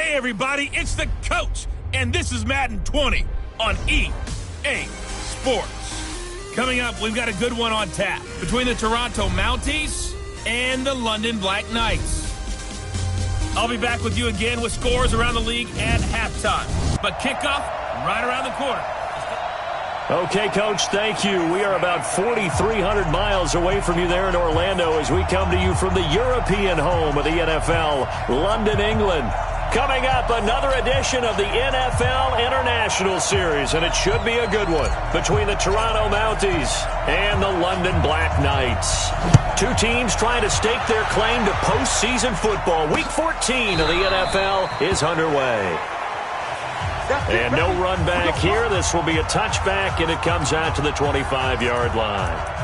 Hey everybody, it's the coach, and this is Madden 20 on EA Sports. Coming up, we've got a good one on tap between the Toronto Mounties and the London Black Knights. I'll be back with you again with scores around the league at halftime. But kickoff right around the corner. Okay, Coach, thank you. We are about 4,300 miles away from you there in Orlando as we come to you from the European home of the NFL, London, England. Coming up, another edition of the NFL International Series, and it should be a good one between the Toronto Mounties and the London Black Knights. Two teams trying to stake their claim to postseason football. Week 14 of the NFL is underway. And no run back here. This will be a touchback, and it comes out to the 25-yard line.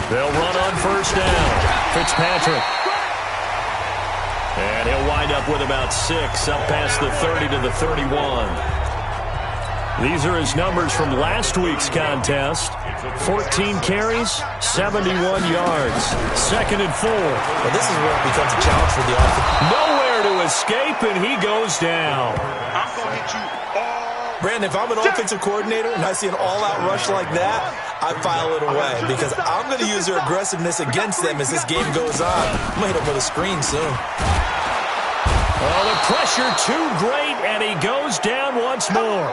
They'll run on first down. Fitzpatrick. And he'll wind up with about 6, up past the 30 to the 31. These are his numbers from last week's contest. 14 carries, 71 yards. 2nd and 4. Well, this is where it becomes a challenge for the offense. Nowhere to escape, and he goes down. I'm going to hit you all. Brandon, if I'm an offensive coordinator and I see an all-out rush like that, I file it away because I'm going to use their aggressiveness against them as this game goes on. I'm going to hit them with a screen soon. Oh, the pressure too great, and he goes down once more.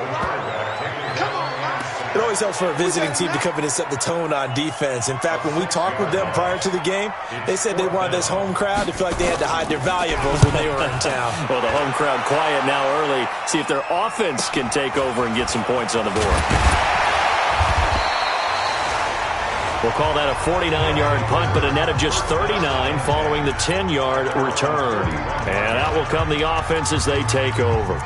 It always helps for a visiting team to come in and set the tone on defense. In fact, when we talked with them prior to the game, they said they wanted this home crowd to feel like they had to hide their valuables when they were in town. Well, the home crowd quiet now early. See if their offense can take over and get some points on the board. We'll call that a 49-yard punt, but a net of just 39 following the 10-yard return. And out will come the offense as they take over.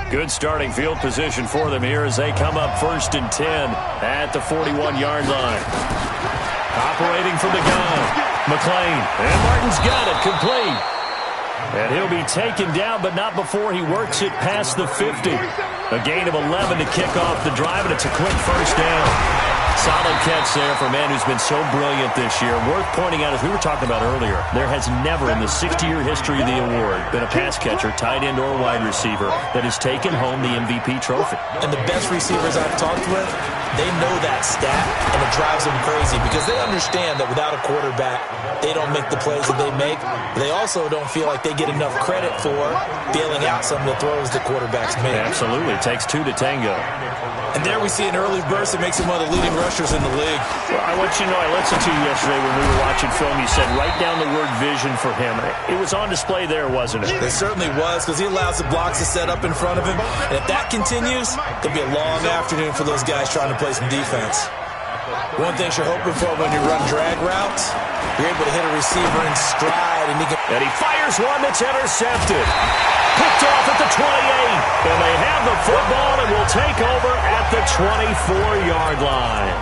Good starting field position for them here as they come up 1st and 10 at the 41-yard line. Operating from the gun. McLean, and Martin's got it, complete. And he'll be taken down, but not before he works it past the 50. A gain of 11 to kick off the drive, and it's a quick first down. Solid catch there for a man who's been so brilliant this year. Worth pointing out, as we were talking about earlier, there has never in the 60-year history of the award been a pass catcher, tight end, or wide receiver that has taken home the MVP trophy. And the best receivers I've talked with, they know that stat, and it drives them crazy because they understand that without a quarterback, they don't make the plays that they make. They also don't feel like they get enough credit for bailing out some of the throws the quarterbacks make. Absolutely. It takes 2 to tango. And there we see an early burst that makes him one of the leading rushers in the league. Well, I want you to know, I listened to you yesterday when we were watching film. You said write down the word vision for him. It was on display there, wasn't it? It certainly was, because he allows the blocks to set up in front of him. And if that continues, it'll be a long afternoon for those guys trying to play some defense. One thing you're hoping for when you run drag routes, you're able to hit a receiver in stride. And he fires one that's intercepted. Picked off at the 28. And they have the football and will take over at the 24-yard line.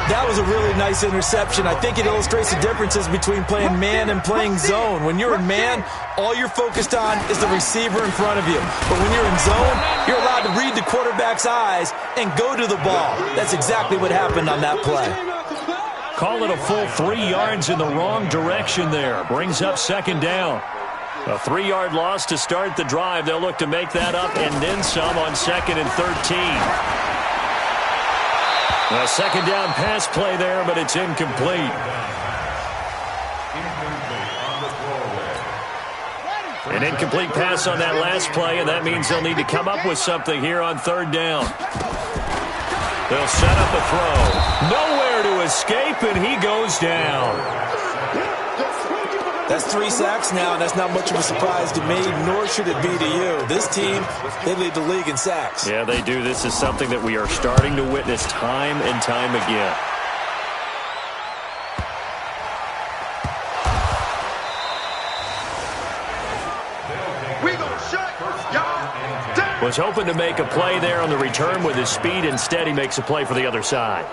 That was a really nice interception. I think it illustrates the differences between playing man and playing zone. When you're in man, all you're focused on is the receiver in front of you. But when you're in zone, you're allowed to read the quarterback's eyes and go to the ball. That's exactly what happened on that play. Call it a full 3 yards in the wrong direction there. Brings up 2nd down. A 3-yard loss to start the drive. They'll look to make that up and then some on 2nd and 13. A 2nd down pass play there, but it's incomplete. An incomplete pass on that last play, and that means they'll need to come up with something here on 3rd down. They'll set up a throw. Nowhere to escape, and he goes down. That's 3 sacks now, and that's not much of a surprise to me, nor should it be to you. This team, they lead the league in sacks. Yeah, they do. This is something that we are starting to witness time and time again. Was hoping to make a play there on the return with his speed. Instead, he makes a play for the other side.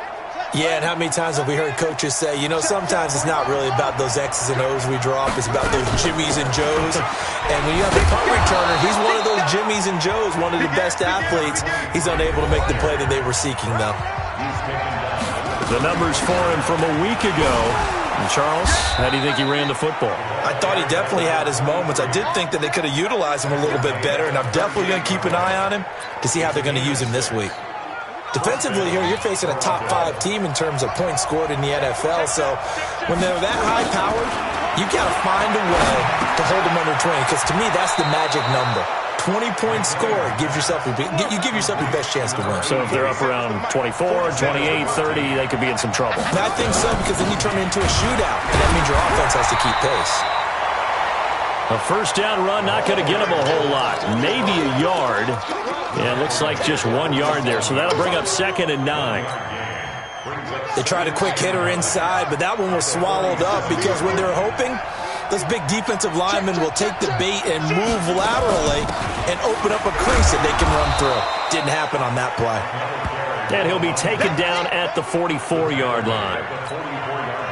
Yeah, and how many times have we heard coaches say, you know, sometimes it's not really about those X's and O's we draw up. It's about those Jimmies and Joes. And when you have a punt returner, he's one of those Jimmies and Joes, one of the best athletes. He's unable to make the play that they were seeking, though. The numbers for him from a week ago. And Charles, how do you think he ran the football? I thought he definitely had his moments. I did think that they could have utilized him a little bit better, and I'm definitely going to keep an eye on him to see how they're going to use him this week. Defensively here, you're facing a top 5 team in terms of points scored in the NFL, so when they're that high-powered, you got to find a way to hold them under 20, because to me, that's the magic number. 20-point score, you give yourself your best chance to win. So if they're up around 24, 28, 30, they could be in some trouble. And I think so, because then you turn it into a shootout, and that means your offense has to keep pace. A first down run, not going to get him a whole lot. Maybe a yard. Yeah, it looks like just 1 yard there, so that'll bring up 2nd and 9. They tried a quick hitter inside, but that one was swallowed up because when they're hoping, those big defensive linemen will take the bait and move laterally and open up a crease that they can run through. Didn't happen on that play. And he'll be taken down at the 44-yard line.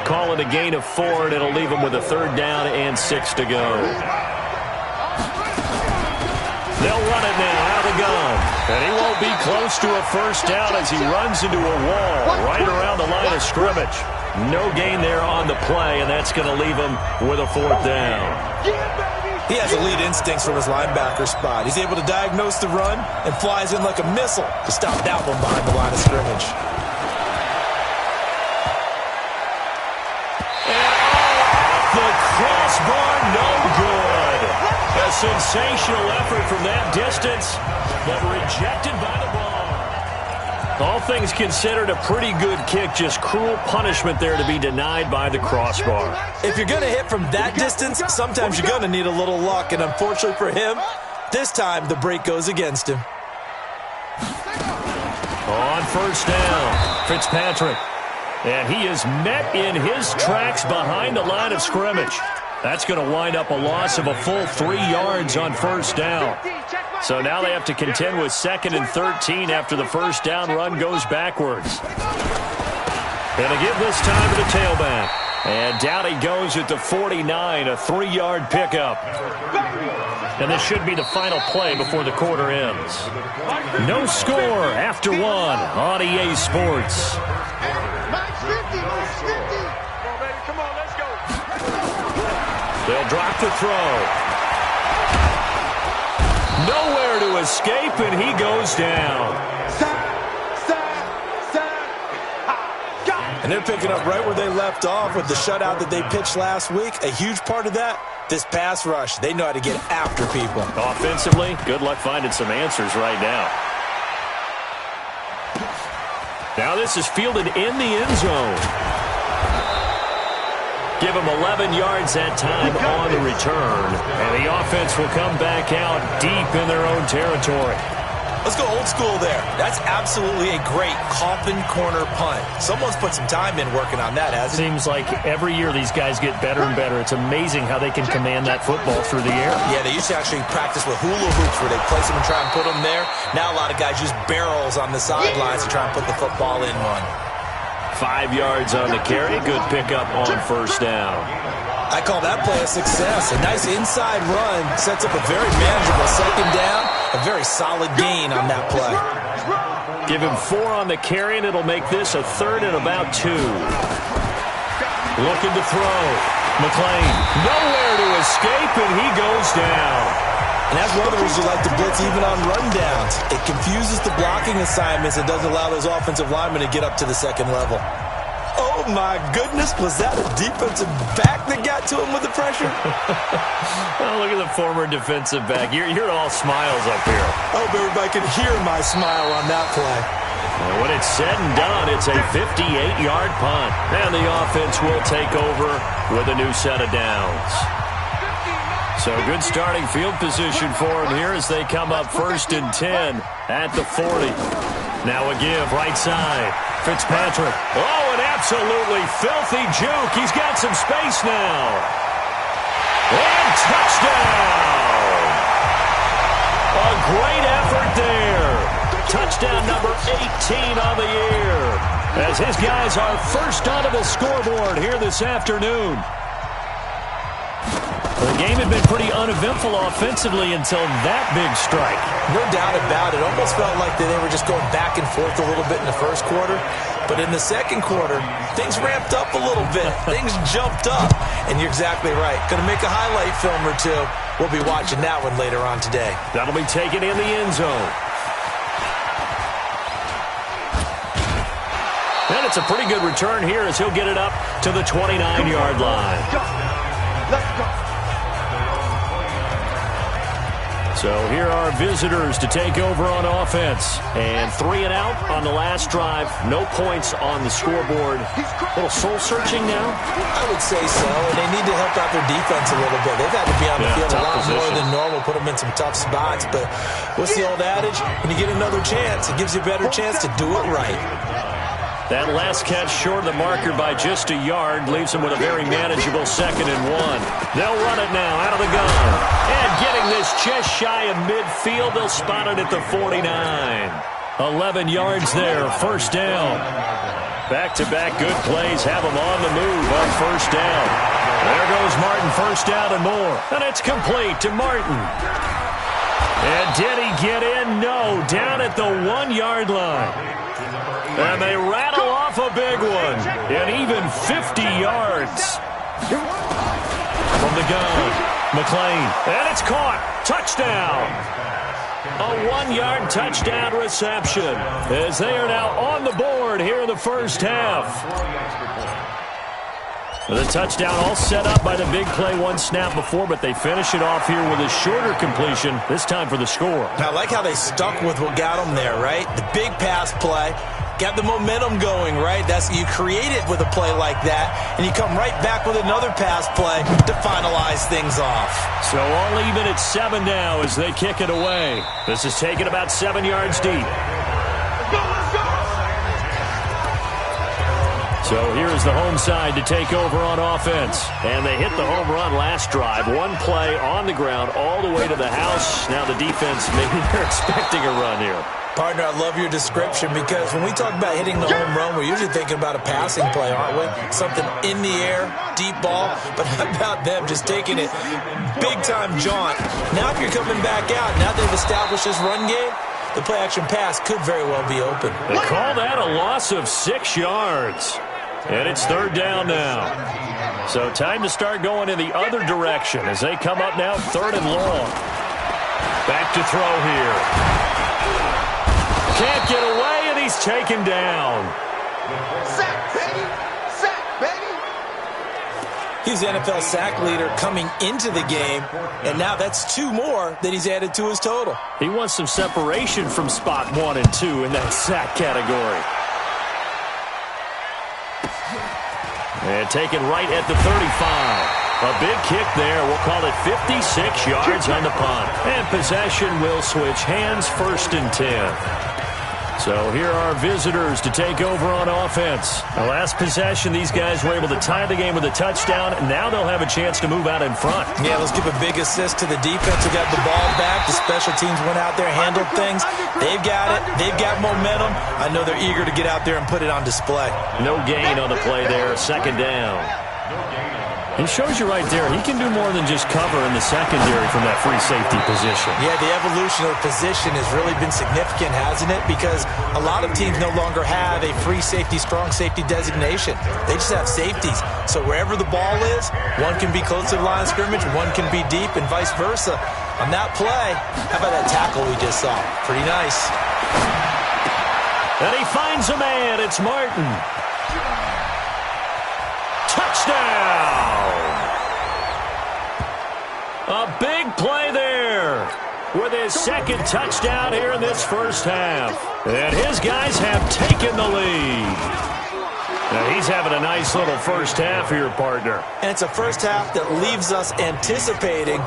Call it a gain of 4, and it'll leave him with a 3rd down and 6 to go. They'll run it now out of the gun. And he won't be close to a first down as he runs into a wall right around the line of scrimmage. No gain there on the play, and that's going to leave him with a 4th down. He has elite instincts from his linebacker spot. He's able to diagnose the run and flies in like a missile to stop that one behind the line of scrimmage. The crossbar, no good. A sensational effort from that distance, but rejected by the ball. All things considered, a pretty good kick, just cruel punishment there to be denied by the crossbar. If you're going to hit from that distance, sometimes you're going to need a little luck, and unfortunately for him, this time the break goes against him. On first down, Fitzpatrick. And he is met in his tracks behind the line of scrimmage. That's going to wind up a loss of a full 3 yards on first down. So now they have to contend with 2nd and 13 after the first down run goes backwards. Going to give this time to the tailback. And down he goes at the 49, a 3-yard pickup. And this should be the final play before the quarter ends. No score after 1 on EA Sports. They'll drop the throw. Nowhere to escape, and he goes down. And they're picking up right where they left off with the shutout that they pitched last week. A huge part of that, this pass rush. They know how to get after people. Offensively, good luck finding some answers right now. Now this is fielded in the end zone. Give him 11 yards that time on the return. And the offense will come back out deep in their own territory. Let's go old school there. That's absolutely a great coffin corner punt. Someone's put some time in working on that, hasn't it? Seems like every year these guys get better and better. It's amazing how they can command that football through the air. Yeah, they used to actually practice with hula hoops where they place them and try and put them there. Now a lot of guys use barrels on the sidelines to try and put the football in one. 5 yards on the carry. Good pickup on first down. I call that play a success. A nice inside run sets up a very manageable 2nd down. A very solid gain on that play. Give him 4 on the carry, and it'll make this a 3rd and about 2. Looking to throw. McLean, nowhere to escape, and he goes down. And that's one of the reasons you like to blitz even on rundowns. It confuses the blocking assignments and doesn't allow those offensive linemen to get up to the 2nd level. Oh, my goodness. Was that a defensive back that got to him with the pressure? Oh, look at the former defensive back. You're all smiles up here. I hope everybody can hear my smile on that play. And when it's said and done, it's a 58-yard punt. And the offense will take over with a new set of downs. So good starting field position for them here as they come up 1st and 10 at the 40. Now a give right side. Fitzpatrick. Oh, an absolutely filthy juke. He's got some space now. And touchdown. A great effort there. Touchdown number 18 on the year, as his guys are first onto the scoreboard here this afternoon. The game had been pretty uneventful offensively until that big strike. No doubt about it. Almost felt like they were just going back and forth a little bit in the first quarter. But in the second quarter, things ramped up a little bit. Things jumped up. And you're exactly right. Going to make a highlight film or two. We'll be watching that one later on today. That'll be taken in the end zone. And it's a pretty good return here as he'll get it up to the 29-yard line. Let's go. So here are visitors to take over on offense. And 3 and out on the last drive. No points on the scoreboard. A little soul-searching now? I would say so, and they need to help out their defense a little bit. They've had to be on the field a lot more than normal, put them in some tough spots. But what's the old adage? When you get another chance, it gives you a better chance to do it right. That last catch short of the marker by just a yard leaves him with a very manageable 2nd and 1. They'll run it now out of the gun. And getting this just shy of midfield, they'll spot it at the 49. 11 yards there, first down. Back-to-back good plays have them on the move on first down. There goes Martin, first down and more. And it's complete to Martin. And did he get in? No, down at the 1-yard line. And they rattle off a big one. And even 50 yards. From the gun, McLean. And it's caught. Touchdown. A 1-yard touchdown reception. As they are now on the board here in the first half. The touchdown all set up by the big play one snap before, but they finish it off here with a shorter completion, this time for the score. I like how they stuck with what got them there, right? The big pass play, got the momentum going, right? You create it with a play like that, and you come right back with another pass play to finalize things off. So all even at 7 now as they kick it away. This is taken about 7 yards deep. So here's the home side to take over on offense. And they hit the home run last drive. One play on the ground all the way to the house. Now the defense, maybe they're expecting a run here. Partner, I love your description because when we talk about hitting the home run, we're usually thinking about a passing play, aren't we? Something in the air, deep ball. But how about them just taking it big-time jaunt? Now if you're coming back out, now they've established this run game, the play-action pass could very well be open. They call that a loss of 6 yards. And it's 3rd down now. So time to start going in the other direction as they come up now 3rd and long. Back to throw here. Can't get away, and he's taken down. Sack, baby. Sack, baby. He's the NFL sack leader coming into the game, and now that's 2 more that he's added to his total. He wants some separation from spot 1 and 2 in that sack category. And taken right at the 35. A big kick there. We'll call it 56 yards on the punt. And possession will switch hands, 1st and 10. So here are visitors to take over on offense. The last possession, these guys were able to tie the game with a touchdown. Now they'll have a chance to move out in front. Yeah, let's give a big assist to the defense who got the ball back. The special teams went out there, handled things. They've got it. They've got momentum. I know they're eager to get out there and put it on display. No gain on the play there. 2nd down. He shows you right there, he can do more than just cover in the secondary from that free safety position. Yeah, the evolution of the position has really been significant, hasn't it? Because a lot of teams no longer have a free safety, strong safety designation. They just have safeties. So wherever the ball is, one can be close to the line of scrimmage, one can be deep, and vice versa. On that play, how about that tackle we just saw? Pretty nice. And he finds a man. It's Martin. Touchdown! A big play there with his 2nd touchdown here in this first half. And his guys have taken the lead. Now he's having a nice little first half here, partner. And it's a first half that leaves us anticipating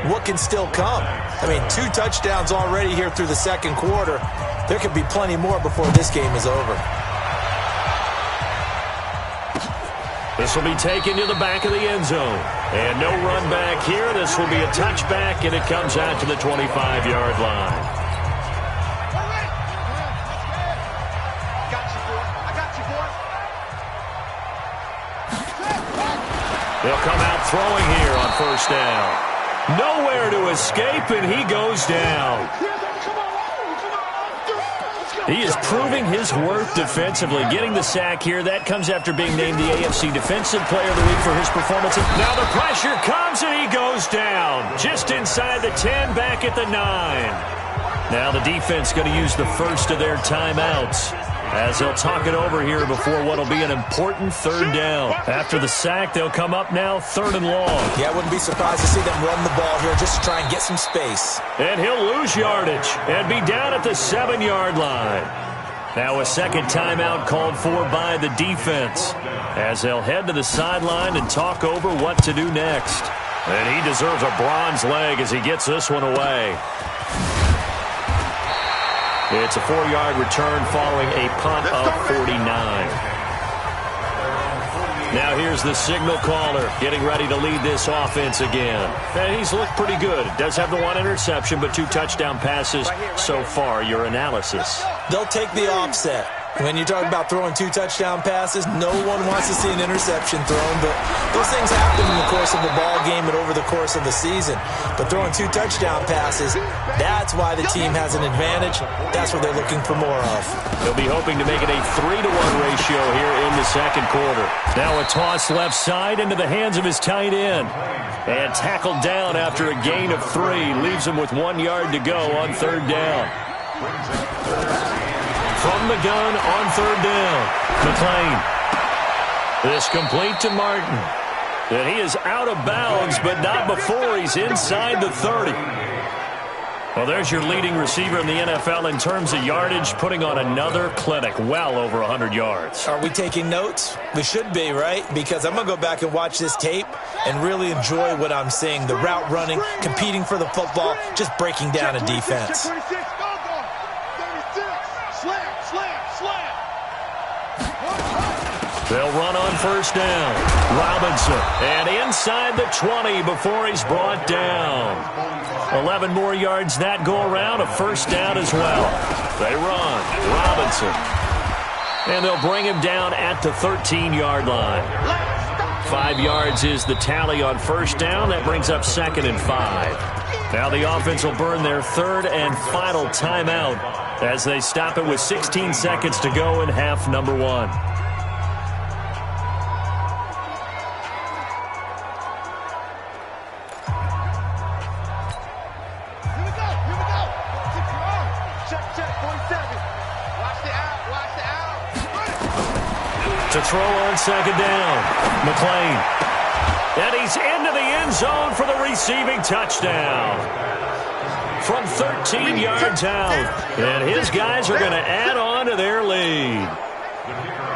what can still come. I mean, 2 touchdowns already here through the 2nd quarter. There could be plenty more before this game is over. This will be taken to the back of the end zone. And no run back here. This will be a touchback, and it comes out to the 25-yard line. They'll come out throwing here on first down. Nowhere to escape, and he goes down. He is proving his worth defensively. Getting the sack here, that comes after being named the AFC Defensive Player of the Week for his performance. Now the pressure comes, and he goes down. Just inside the 10, back at the 9. Now the defense going to use the first of their timeouts, as they'll talk it over here before what will be an important third down. After the sack, they'll come up now 3rd and long. Yeah, I wouldn't be surprised to see them run the ball here just to try and get some space. And he'll lose yardage and be down at the 7-yard line. Now a second timeout called for by the defense, as they'll head to the sideline and talk over what to do next. And he deserves a bronze leg as he gets this one away. It's a 4-yard return following a punt of 49. Now here's the signal caller getting ready to lead this offense again. And he's looked pretty good. Does have the 1 interception, but 2 touchdown passes so far. Your analysis? They'll take the offset. When you talk about throwing 2 touchdown passes, no one wants to see an interception thrown, but those things happen in the course of the ball game and over the course of the season. But throwing 2 touchdown passes, that's why the team has an advantage. That's what they're looking for more of. They'll be hoping to make it a 3-to-1 ratio here in the second quarter. Now a toss left side into the hands of his tight end. And tackled down after a gain of 3. Leaves him with 1 yard to go on third down. From the gun on third down, McLean. This complete to Martin. And he is out of bounds, but not before he's inside the 30. Well, there's your leading receiver in the NFL in terms of yardage, putting on another clinic, well over 100 yards. Are we taking notes? We should be, right? Because I'm going to go back and watch this tape and really enjoy what I'm seeing. The route running, competing for the football, just breaking down a defense. They'll run on first down. Robinson. And inside the 20 before he's brought down. 11 more yards that go around. A first down as well. They run. Robinson. And they'll bring him down at the 13-yard line. 5 yards is the tally on first down. That brings up 2nd and 5. Now the offense will burn their 3rd and final timeout as they stop it with 16 seconds to go in half number 1. To throw on second down, McLean. And he's into the end zone for the receiving touchdown. From 13 yards out. And his guys are going to add on to their lead.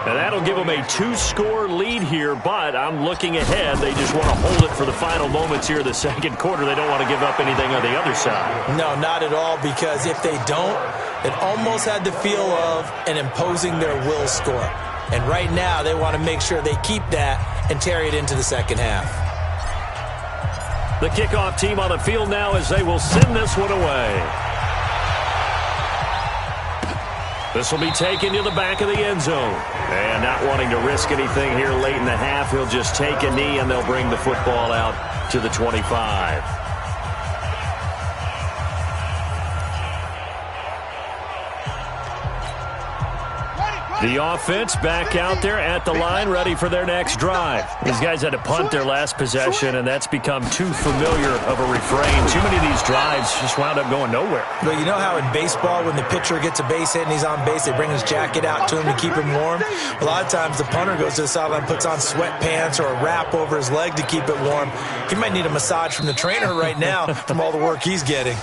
And that'll give them a 2-score lead here, but I'm looking ahead. They just want to hold it for the final moments here of the second quarter. They don't want to give up anything on the other side. No, not at all, because if they don't, it almost had the feel of an imposing their will score. And right now, they want to make sure they keep that and carry it into the second half. The kickoff team on the field now as they will send this one away. This will be taken to the back of the end zone. And not wanting to risk anything here late in the half, he'll just take a knee and they'll bring the football out to the 25. The offense back out there at the line, ready for their next drive. These guys had to punt their last possession, and that's become too familiar of a refrain. Too many of these drives just wound up going nowhere. Well, you know how in baseball, when the pitcher gets a base hit and he's on base, they bring his jacket out to him to keep him warm? A lot of times the punter goes to the sideline, puts on sweatpants or a wrap over his leg to keep it warm. He might need a massage from the trainer right now from all the work he's getting.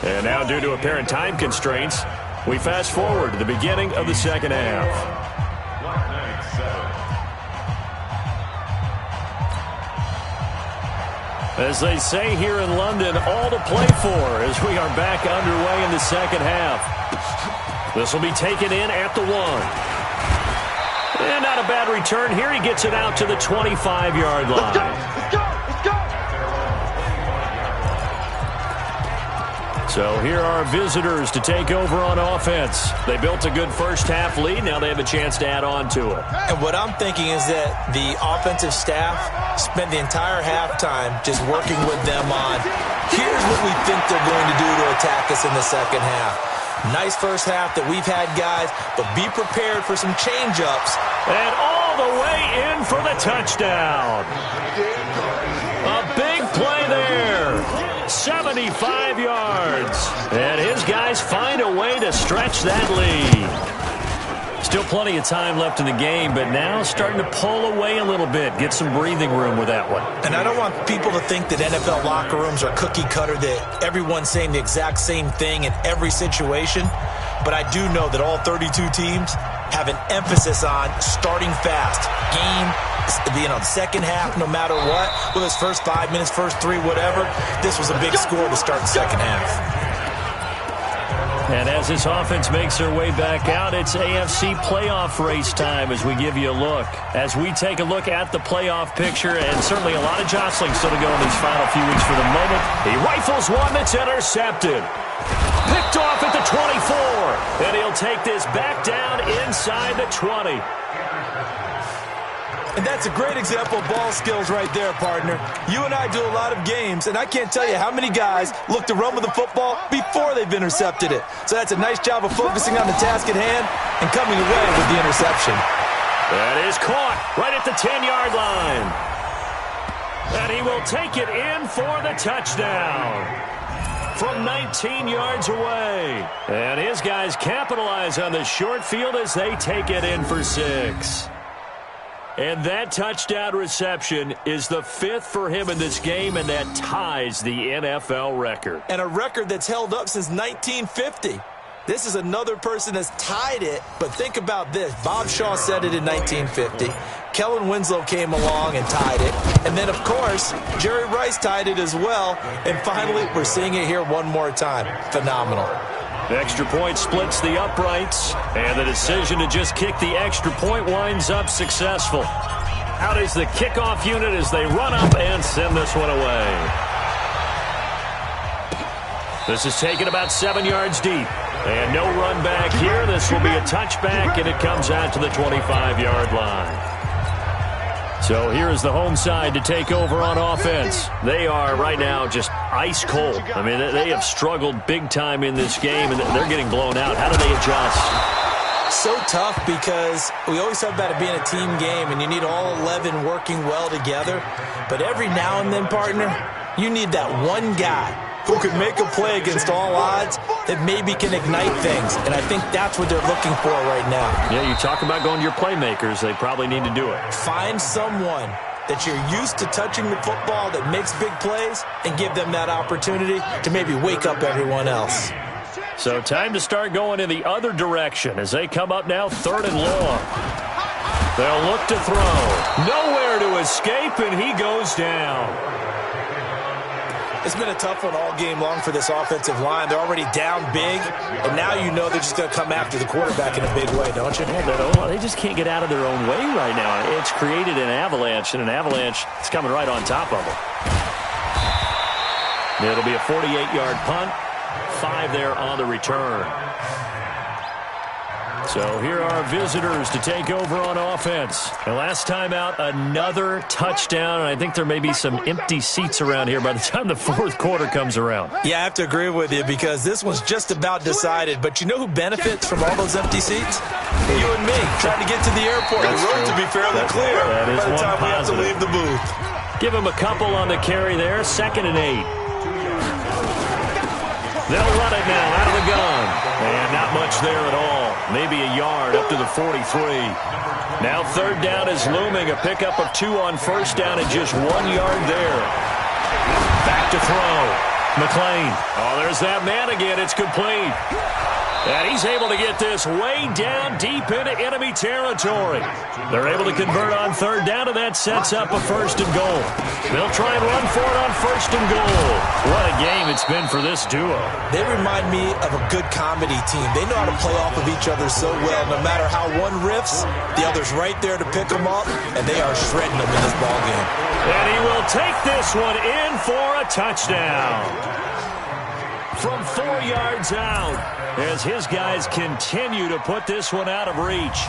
And now, due to apparent time constraints, we fast forward to the beginning of the second half. As they say here in London, all to play for as we are back underway in the second half. This will be taken in at the 1. And not a bad return here. He gets it out to the 25-yard line. Let's go. Let's go. Let's go. So here are visitors to take over on offense. They built a good first-half lead. Now they have a chance to add on to it. And what I'm thinking is that the offensive staff spent the entire halftime just working with them on, here's what we think they're going to do to attack us in the second half. Nice first half that we've had, guys, but be prepared for some change-ups. And all the way in for the touchdown. A big play there. 75 yards. And his guys find a way to stretch that lead. Still plenty of time left in the game, but now starting to pull away a little bit. Get some breathing room with that one. And I don't want people to think that NFL locker rooms are cookie cutter, that everyone's saying the exact same thing in every situation. But I do know that all 32 teams have an emphasis on starting fast. The second half, no matter what, whether it's first 5 minutes, first 3, whatever, this was a big score to start the second half. And as this offense makes their way back out, it's AFC playoff race time as we give you a look. As we take a look at the playoff picture, and certainly a lot of jostling still to go in these final few weeks for the moment. He rifles one that's intercepted. Picked off at the 24. And he'll take this back down inside the 20. And that's a great example of ball skills right there, partner. You and I do a lot of games, and I can't tell you how many guys look to run with the football before they've intercepted it. So that's a nice job of focusing on the task at hand and coming away with the interception. That is caught right at the 10-yard line. And he will take it in for the touchdown from 19 yards away. And his guys capitalize on the short field as they take it in for 6. And that touchdown reception is the 5th for him in this game, and that ties the NFL record. And a record that's held up since 1950. This is another person that's tied it, but think about this. Bob Shaw said it in 1950. Kellen Winslow came along and tied it. And then, of course, Jerry Rice tied it as well. And finally, we're seeing it here one more time. Phenomenal. The extra point splits the uprights, and the decision to just kick the extra point winds up successful. Out is the kickoff unit as they run up and send this one away. This is taken about 7 yards deep. And no run back here. This will be a touchback, and it comes out to the 25-yard line. So here is the home side to take over on offense. They are right now just ice cold. I mean, they have struggled big time in this game, and they're getting blown out. How do they adjust? So tough because we always talk about it being a team game, and you need all 11 working well together. But every now and then, partner, you need that one guy who can make a play against all odds that maybe can ignite things. And I think that's what they're looking for right now. Yeah, you talk about going to your playmakers. They probably need to do it. Find someone that you're used to touching the football that makes big plays and give them that opportunity to maybe wake up everyone else. So time to start going in the other direction as they come up now 3rd and long. They'll look to throw. Nowhere to escape, and he goes down. It's been a tough one all game long for this offensive line. They're already down big, and now you know they're just going to come after the quarterback in a big way, don't you? Yeah, they just can't get out of their own way right now. It's created an avalanche, and an avalanche is coming right on top of them. It'll be a 48-yard punt. 5 there on the return. So here are visitors to take over on offense. And last time out, another touchdown. And I think there may be some empty seats around here by the time the 4th quarter comes around. Yeah, I have to agree with you because this one's just about decided. But you know who benefits from all those empty seats? You and me, trying to get to the airport. The road to be fairly clear by the time we have to leave the booth. Give him a couple on the carry there. 2nd and 8. They'll run it now out of the gun. And not much there at all. Maybe a yard up to the 43. Now 3rd down is looming. A pickup of 2 on 1st down and just 1 yard there. Back to throw. McLean. Oh, there's that man again. It's complete. And he's able to get this way down deep into enemy territory. They're able to convert on third down, and that sets up a 1st and goal. They'll try and run for it on 1st and goal. What a game it's been for this duo. They remind me of a good comedy team. They know how to play off of each other so well. No matter how one riffs, the other's right there to pick them up, and they are shredding them in this ballgame. And he will take this one in for a touchdown. From 4 yards out, as his guys continue to put this one out of reach.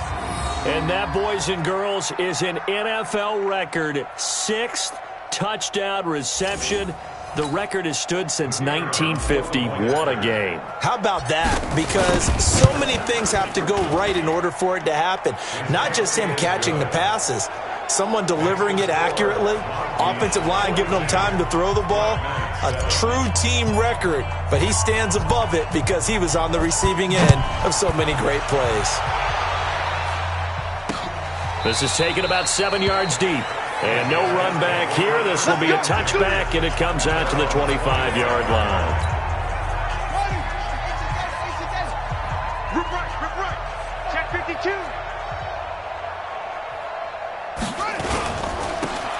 And that, boys and girls, is an NFL record 6th touchdown reception. The record has stood since 1950. What a game. How about that? Because so many things have to go right in order for it to happen. Not just him catching the passes. Someone delivering it accurately. Offensive line giving them time to throw the ball. A true team record. But he stands above it because he was on the receiving end of so many great plays. This is taken about 7 yards deep. And no run back here. This will be a touchback, and it comes out to the 25-yard line. Group right. Check 52.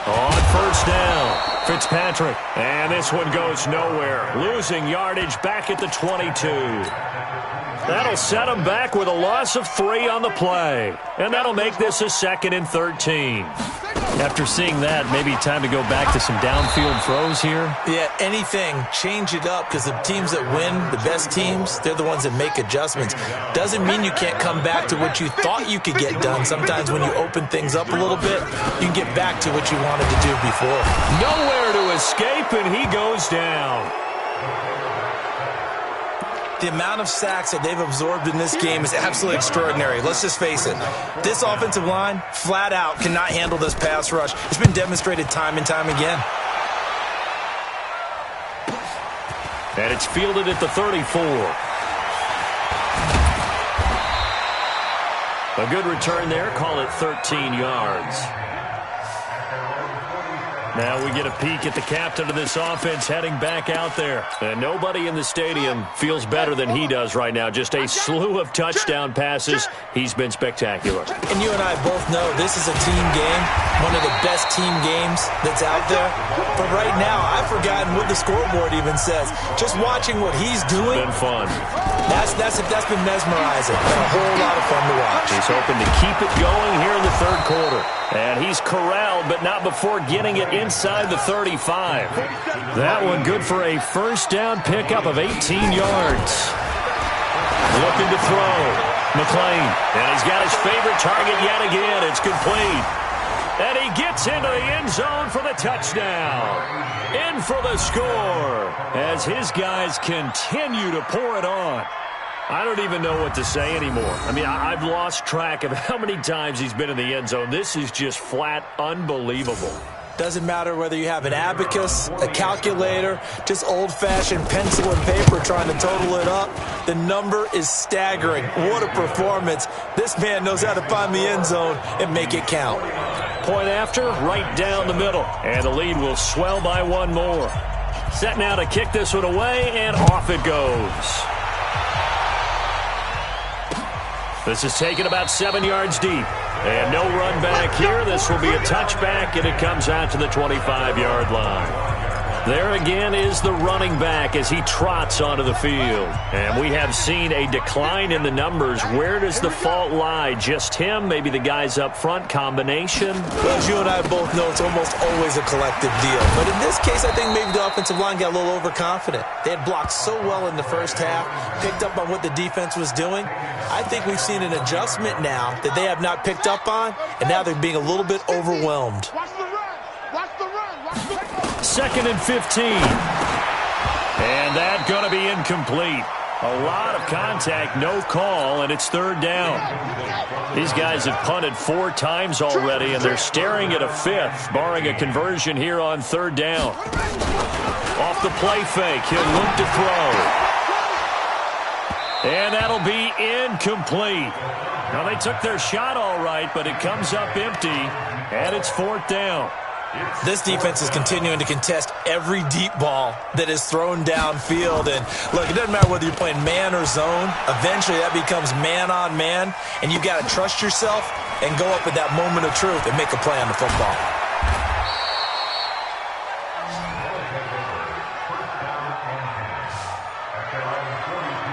On 1st down, Fitzpatrick. And this one goes nowhere. Losing yardage back at the 22. That'll set him back with a loss of 3 on the play. And that'll make this a 2nd and 13. After seeing that, maybe time to go back to some downfield throws here. Yeah, anything. Change it up, because the teams that win, the best teams, they're the ones that make adjustments. Doesn't mean you can't come back to what you thought you could get done. Sometimes when you open things up a little bit, you can get back to what you wanted to do before. Nowhere to escape, and he goes down. The amount of sacks that they've absorbed in this game is absolutely extraordinary. Let's just face it. This offensive line, flat out, cannot handle this pass rush. It's been demonstrated time and time again. And it's fielded at the 34. A good return there. Call it 13 yards. Now we get a peek at the captain of this offense heading back out there. And nobody in the stadium feels better than he does right now. Just a slew of touchdown passes. He's been spectacular. And you and I both know this is a team game, one of the best team games that's out there. But right now, I've forgotten what the scoreboard even says. Just watching what he's doing. Been fun. That's been mesmerizing. Been a whole lot of fun to watch. He's hoping to keep it going here in the 3rd quarter. And he's corralled, but not before getting it inside the 35. That one good for a 1st down pickup of 18 yards. Looking to throw. McLean. And he's got his favorite target yet again. It's complete. And he gets into the end zone for the touchdown. In for the score as his guys continue to pour it on. I don't even know what to say anymore. I mean, I've lost track of how many times he's been in the end zone. This is just flat unbelievable. Doesn't matter whether you have an abacus, a calculator, just old-fashioned pencil and paper trying to total it up. The number is staggering. What a performance. This man knows how to find the end zone and make it count. Point after, right down the middle. And the lead will swell by 1 more. Set now to kick this one away, and off it goes. This is taken about 7 yards deep. And no run back here. This will be a touchback, and it comes out to the 25-yard line. There again is the running back as he trots onto the field. And we have seen a decline in the numbers. Where does the fault lie? Just him? Maybe the guys up front? Combination? Well, as you and I both know, it's almost always a collective deal. But in this case, I think maybe the offensive line got a little overconfident. They had blocked so well in the first half, picked up on what the defense was doing. I think we've seen an adjustment now that they have not picked up on, and now they're being a little bit overwhelmed. Watch the run. Watch the run. Watch the run. 2nd and 15. And that's going to be incomplete. A lot of contact, no call, and it's 3rd down. These guys have punted 4 times already, and they're staring at a 5th, barring a conversion here on 3rd down. Off the play fake, he'll look to throw. And that'll be incomplete. Now, they took their shot all right, but it comes up empty, and it's 4th down. This defense is continuing to contest every deep ball that is thrown downfield. And look, it doesn't matter whether you're playing man or zone. Eventually that becomes man on man, and you've got to trust yourself and go up at that moment of truth and make a play on the football.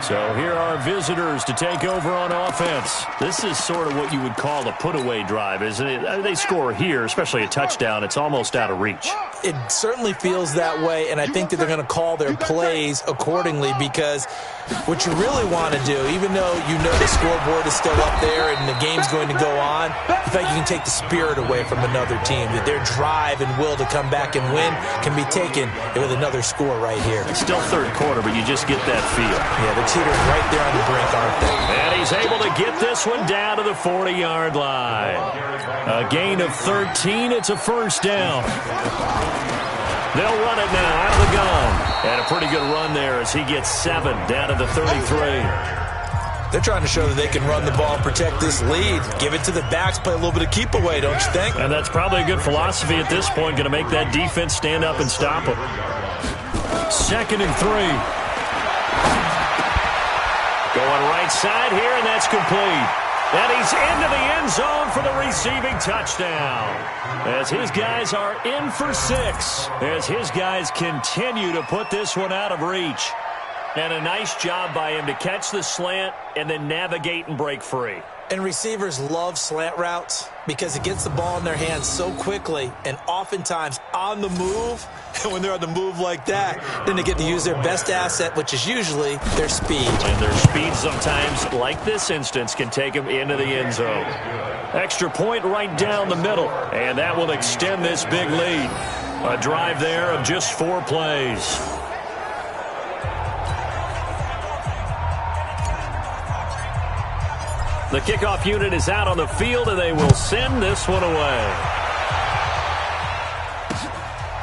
So here are visitors to take over on offense. This is sort of what you would call a put-away drive, isn't it? They score here, especially a touchdown. It's almost out of reach. It certainly feels that way, and I think that they're going to call their plays accordingly, because what you really want to do, even though you know the scoreboard is still up there and the game's going to go on, in fact, you can take the spirit away from another team, that their drive and will to come back and win can be taken with another score right here. It's still third quarter, but you just get that feel. Yeah, they're teetering right there on the brink, aren't they? And he's able to get this one down to the 40-yard line. A gain of 13. It's a first down. They'll run it now out of the gun. And a pretty good run there as he gets 7 down to the 33. They're trying to show that they can run the ball and protect this lead. Give it to the backs, play a little bit of keep away, don't you think? And that's probably a good philosophy at this point, going to make that defense stand up and stop them. 2nd and 3. Going right side here, and that's complete. And he's into the end zone for the receiving touchdown. As his guys are in for 6. As his guys continue to put this one out of reach. And a nice job by him to catch the slant and then navigate and break free. And receivers love slant routes because it gets the ball in their hands so quickly and oftentimes on the move. And when they're on the move like that, then they get to use their best asset, which is usually their speed. And their speed sometimes, like this instance, can take them into the end zone. Extra point right down the middle. And that will extend this big lead. A drive there of just 4 plays. The kickoff unit is out on the field, and they will send this one away.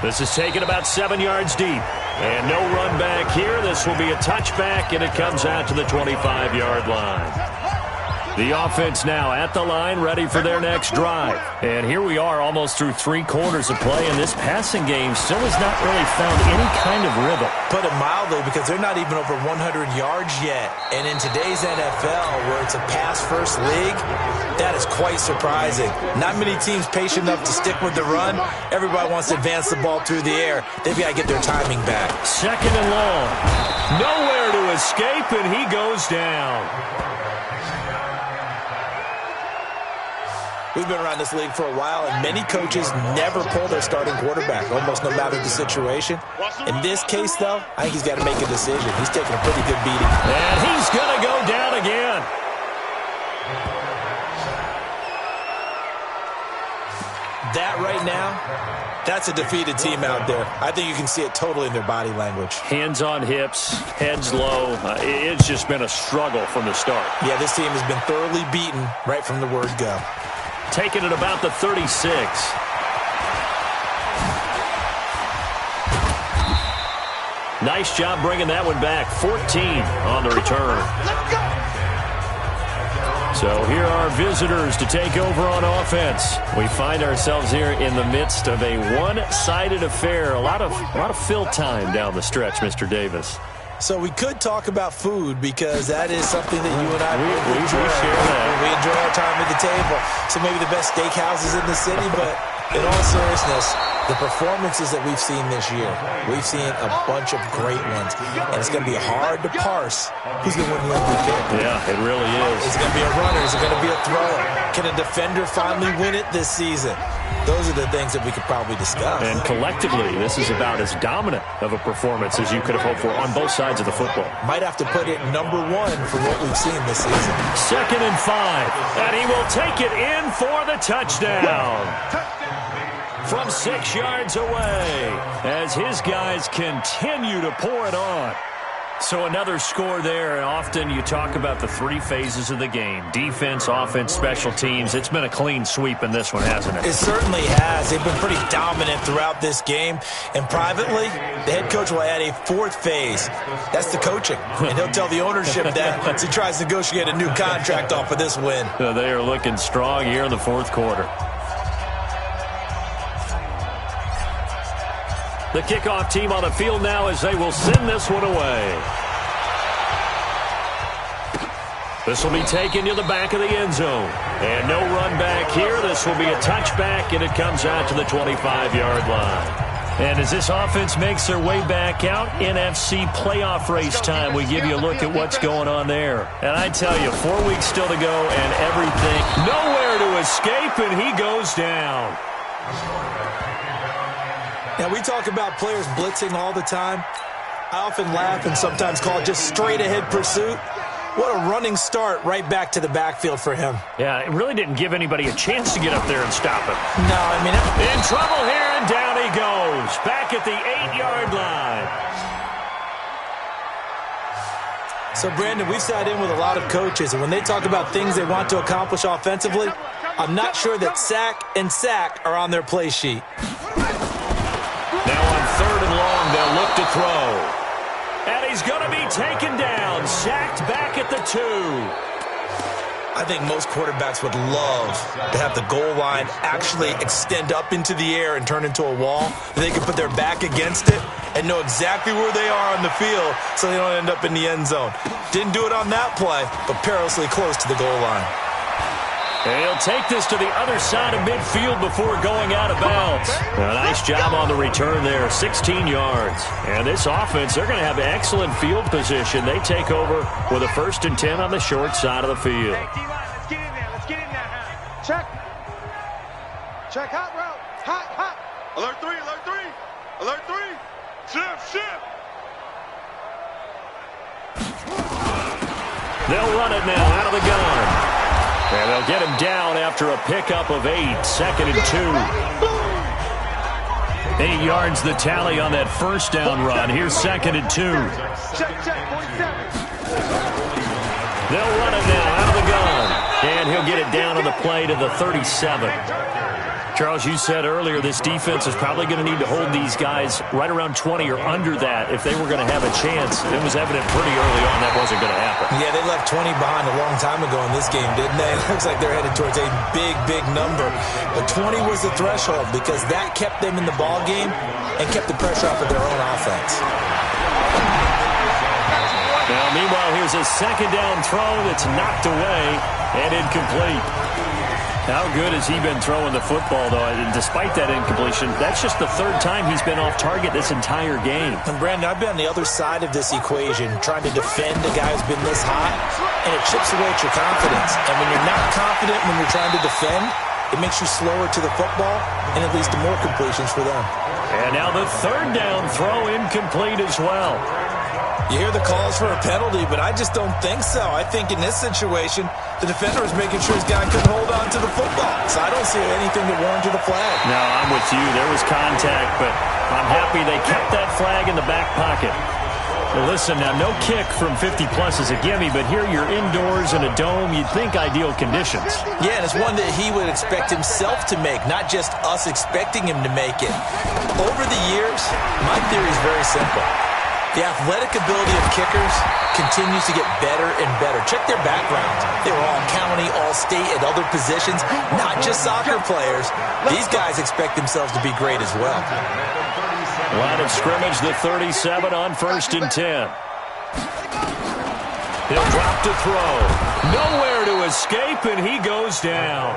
This is taken about 7 yards deep. And no run back here. This will be a touchback, and it comes out to the 25-yard line. The offense now at the line, ready for their next drive. And here we are almost through 3 quarters of play, and this passing game still has not really found any kind of rhythm. Put it mildly, because they're not even over 100 yards yet. And in today's NFL, where it's a pass-first league, that is quite surprising. Not many teams patient enough to stick with the run. Everybody wants to advance the ball through the air. They've got to get their timing back. 2nd and long. Nowhere to escape, and he goes down. We've been around this league for a while, and many coaches never pull their starting quarterback, almost no matter the situation. In this case, though, I think he's got to make a decision. He's taking a pretty good beating. And he's going to go down again. That right now, that's a defeated team out there. I think you can see it totally in their body language. Hands on hips, heads low. It's just been a struggle from the start. Yeah, this team has been thoroughly beaten right from the word go. Taking it about the 36. Nice job bringing that one back. 14 on the return. So here are visitors to take over on offense. We find ourselves here in the midst of a one-sided affair. A lot of fill time down the stretch, Mr. Davis. So we could talk about food, because that is something that you and I we enjoy. share that. We enjoy our time at the table. So maybe the best steakhouses in the city, but in all seriousness, the performances that we've seen this year, we've seen a bunch of great ones. And it's going to be hard to parse who's going to win the MVP. Yeah, it really is. Is it going to be a runner? Is it going to be a thrower? Can a defender finally win it this season? Those are the things that we could probably discuss. And collectively, this is about as dominant of a performance as you could have hoped for on both sides of the football. Might have to put it number 1 for what we've seen this season. 2nd and 5. And he will take it in for the touchdown. From 6 yards away, as his guys continue to pour it on. So another score there, and often you talk about the 3 phases of the game. Defense, offense, special teams. It's been a clean sweep in this one, hasn't it? It certainly has. They've been pretty dominant throughout this game. And privately, the head coach will add a 4th phase. That's the coaching. And he'll tell the ownership that as he tries to negotiate a new contract off of this win. They are looking strong here in the 4th quarter. The kickoff team on the field now as they will send this one away. This will be taken to the back of the end zone. And no run back here. This will be a touchback, and it comes out to the 25-yard line. And as this offense makes their way back out, NFC playoff race time, we give you a look at what's going on there. And I tell you, 4 weeks still to go and everything. Nowhere to escape, and he goes down. Now, we talk about players blitzing all the time. I often laugh and sometimes call it just straight-ahead pursuit. What a running start right back to the backfield for him. Yeah, it really didn't give anybody a chance to get up there and stop him. No, I mean... In trouble here, and down he goes. Back at the 8-yard line. So, Brandon, we've sat in with a lot of coaches, and when they talk about things they want to accomplish offensively, I'm not sure that sack and sack are on their play sheet. Now on 3rd and long, they'll look to throw. And he's going to be taken down, sacked back at the 2. I think most quarterbacks would love to have the goal line actually extend up into the air and turn into a wall. They can put their back against it and know exactly where they are on the field so they don't end up in the end zone. Didn't do it on that play, but perilously close to the goal line. And he'll take this to the other side of midfield before going out of bounds. A nice job on the return there, 16 yards. And this offense, they're going to have excellent field position. They take over with a 1st and 10 on the short side of the field. Let's get in there. Let's get in there. Check. Check. Hot route. Hot, hot. Alert 3, alert 3. Alert 3. Shift. They'll run it now out of the gun. And they'll get him down after a pickup of 8, 2nd and 2. 8 yards the tally on that first down run. Here's 2nd and 2. Check, 47. They'll run it now out of the gun. And he'll get it down on the play to the 37. Charles, you said earlier this defense is probably going to need to hold these guys right around 20 or under that if they were going to have a chance. It was evident pretty early on that wasn't going to happen. Yeah, they left 20 behind a long time ago in this game, didn't they? It looks like they're headed towards a big, big number. But 20 was the threshold because that kept them in the ball game and kept the pressure off of their own offense. Now, meanwhile, here's a 2nd down throw that's knocked away and incomplete. How good has he been throwing the football, though? And despite that incompletion, that's just the 3rd time he's been off target this entire game. And, Brandon, I've been on the other side of this equation, trying to defend a guy who's been this hot, and it chips away at your confidence. And when you're not confident when you're trying to defend, it makes you slower to the football, and it leads to more completions for them. And now the 3rd down throw incomplete as well. You hear the calls for a penalty, but I just don't think so. I think in this situation, the defender was making sure his guy couldn't hold on to the football. So I don't see anything that warranted a flag. No, I'm with you. There was contact, but I'm happy they kept that flag in the back pocket. Well, listen, now, no kick from 50-plus is a gimme, but here you're indoors in a dome. You'd think ideal conditions. Yeah, and it's one that he would expect himself to make, not just us expecting him to make it. Over the years, my theory is very simple. The athletic ability of kickers continues to get better and better. Check their backgrounds. They were all county, all state, at other positions, not just soccer players. These guys expect themselves to be great as well. Line of scrimmage, the 37 on 1st and 10. He'll drop to throw. Nowhere to escape, and he goes down.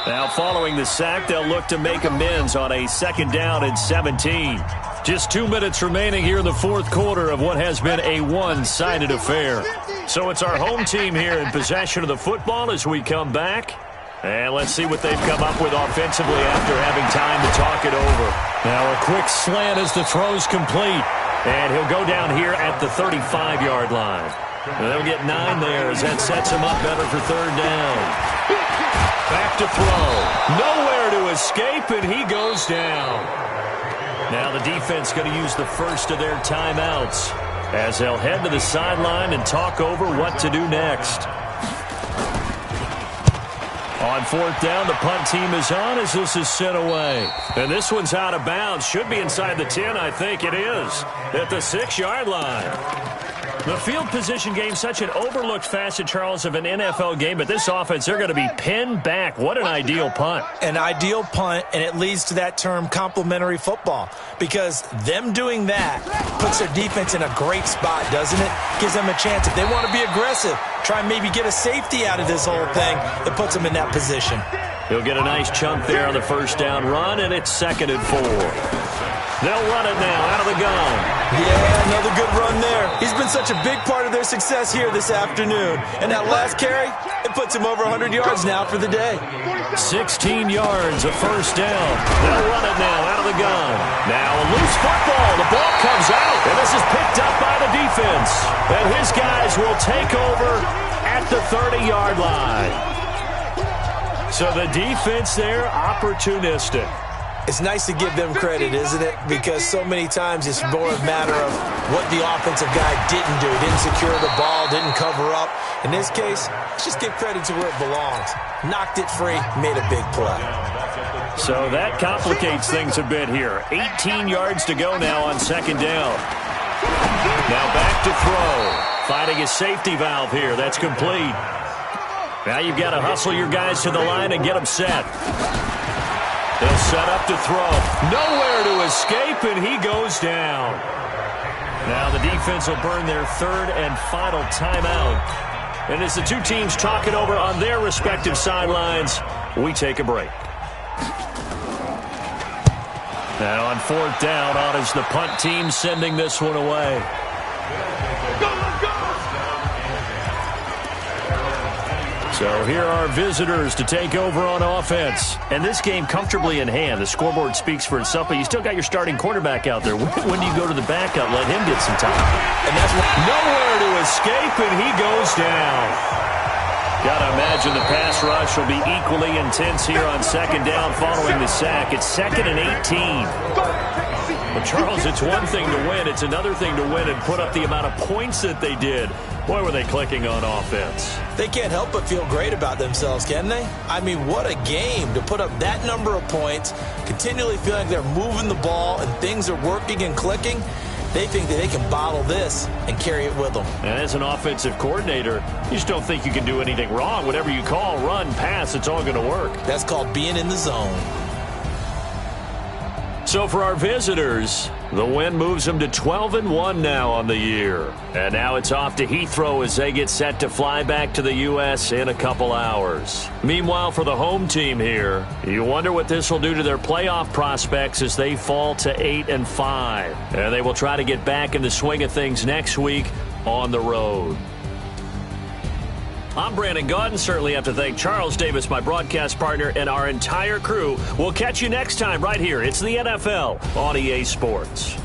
Now, following the sack, they'll look to make amends on a 2nd down and 17. Just 2 minutes remaining here in the 4th quarter of what has been a one-sided affair. So it's our home team here in possession of the football as we come back. And let's see what they've come up with offensively after having time to talk it over. Now, a quick slant as the throw's complete. And he'll go down here at the 35-yard line. And they'll get 9 there as that sets him up better for 3rd down. Back to throw. Nowhere to escape, and he goes down. Now the defense going to use the first of their timeouts as they'll head to the sideline and talk over what to do next. On 4th down, the punt team is on as this is sent away. And this one's out of bounds. Should be inside the 10, I think it is. At the 6-yard line. The field position game, such an overlooked facet, Charles, of an NFL game, but this offense, they're going to be pinned back. What an ideal punt. An ideal punt, and it leads to that term complementary football, because them doing that puts their defense in a great spot, doesn't it? Gives them a chance. If they want to be aggressive, try and maybe get a safety out of this whole thing, it puts them in that position. He'll get a nice chunk there on the first down run, and it's 2nd and 4. They'll run it now out of the gun. Yeah, another good run there. He's been such a big part of their success here this afternoon. And that last carry, it puts him over 100 yards now for the day. 16 yards, a first down. They'll run it now out of the gun. Now a loose football. The ball comes out, and this is picked up by the defense. And his guys will take over at the 30-yard line. So the defense there, opportunistic. It's nice to give them credit, isn't it? Because so many times it's more a matter of what the offensive guy didn't do. Didn't secure the ball, didn't cover up. In this case, let's just give credit to where it belongs. Knocked it free, made a big play. So that complicates things a bit here. 18 yards to go now on 2nd down. Now back to throw. Finding a safety valve here. That's complete. Now you've got to hustle your guys to the line and get them set. They'll set up to throw. Nowhere to escape, and he goes down. Now the defense will burn their 3rd and final timeout. And as the two teams talk it over on their respective sidelines, we take a break. And on 4th down, on is the punt team sending this one away. So here are visitors to take over on offense. And this game comfortably in hand. The scoreboard speaks for itself, but you still got your starting quarterback out there. When do you go to the backup? Let him get some time. And that's nowhere to escape, and he goes down. Got to imagine the pass rush will be equally intense here on 2nd down following the sack. It's 2nd and 18. Well, Charles, it's one thing to win. It's another thing to win and put up the amount of points that they did. Boy, were they clicking on offense. They can't help but feel great about themselves, can they? I mean, what a game to put up that number of points, continually feeling like they're moving the ball and things are working and clicking. They think that they can bottle this and carry it with them. And as an offensive coordinator, you just don't think you can do anything wrong. Whatever you call, run, pass, it's all going to work. That's called being in the zone. So for our visitors, the win moves them to 12-1 now on the year. And now it's off to Heathrow as they get set to fly back to the U.S. in a couple hours. Meanwhile, for the home team here, you wonder what this will do to their playoff prospects as they fall to 8-5. And they will try to get back in the swing of things next week on the road. I'm Brandon Gaudin. Certainly have to thank Charles Davis, my broadcast partner, and our entire crew. We'll catch you next time right here. It's the NFL on EA Sports.